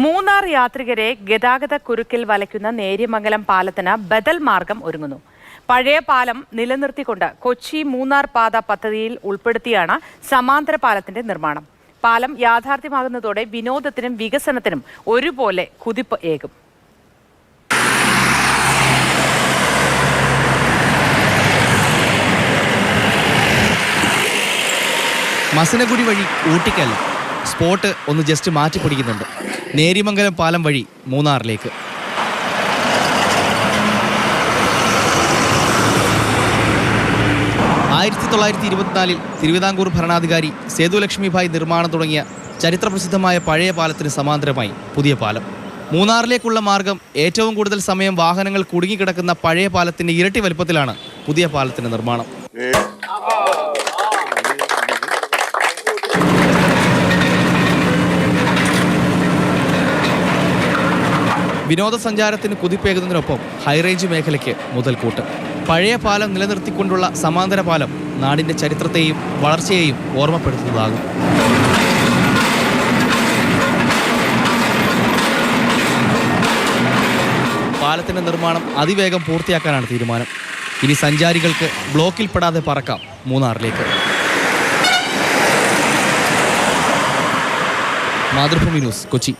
മൂന്നാർ യാത്രികരെ ഗതാഗത കുരുക്കിൽ വലയ്ക്കുന്ന നേര്യമംഗലം പാലത്തിന് ബദൽ മാർഗം ഒരുങ്ങുന്നു. പഴയ പാലം നിലനിർത്തിക്കൊണ്ട് കൊച്ചി മൂന്നാർ പാത പദ്ധതിയിൽ ഉൾപ്പെടുത്തിയാണ് സമാന്തര പാലത്തിന്റെ നിർമ്മാണം. പാലം യാഥാർത്ഥ്യമാകുന്നതോടെ വിനോദത്തിനും വികസനത്തിനും ഒരുപോലെ കുതിപ്പ് ഏകും. മസനഗുടി വഴി ഊട്ടിക്കല്ല, സ്പോട്ട് ഒന്ന് ജസ്റ്റ് മാറ്റിപ്പിടിക്കുന്നുണ്ട്. നേര്യമംഗലം പാലം വഴി മൂന്നാറിലേക്ക്. ആയിരത്തി 1924 തിരുവിതാംകൂർ ഭരണാധികാരി സേതുലക്ഷ്മിഭായ് നിർമ്മാണം തുടങ്ങിയ ചരിത്രപ്രസിദ്ധമായ പഴയ പാലത്തിന് സമാന്തരമായി പുതിയ പാലം. മൂന്നാറിലേക്കുള്ള മാർഗം ഏറ്റവും കൂടുതൽ സമയം വാഹനങ്ങൾ കുടുങ്ങിക്കിടക്കുന്ന പഴയ പാലത്തിന്റെ ഇരട്ടി വലുപ്പത്തിലാണ് പുതിയ പാലത്തിന്റെ നിർമ്മാണം. വിനോദസഞ്ചാരത്തിന് കുതിപ്പേകുന്നതിനൊപ്പം ഹൈറേഞ്ച് മേഖലയ്ക്ക് മുതൽക്കൂട്ട്. പഴയ പാലം നിലനിർത്തിക്കൊണ്ടുള്ള സമാന്തര പാലം നാടിൻ്റെ ചരിത്രത്തെയും വളർച്ചയെയും ഓർമ്മപ്പെടുത്തുന്നതാകും. പാലത്തിൻ്റെ നിർമ്മാണം അതിവേഗം പൂർത്തിയാക്കാനാണ് തീരുമാനം. ഇനി സഞ്ചാരികൾക്ക് ബ്ലോക്കിൽപ്പെടാതെ പറക്കാം മൂന്നാറിലേക്ക്. മാതൃഭൂമി ന്യൂസ്, കൊച്ചി.